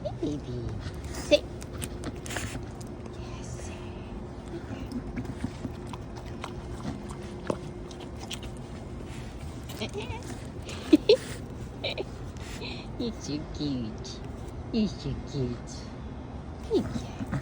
Hey, baby. Sit. Yes. You're so cute. You're so cute. Hey, yeah.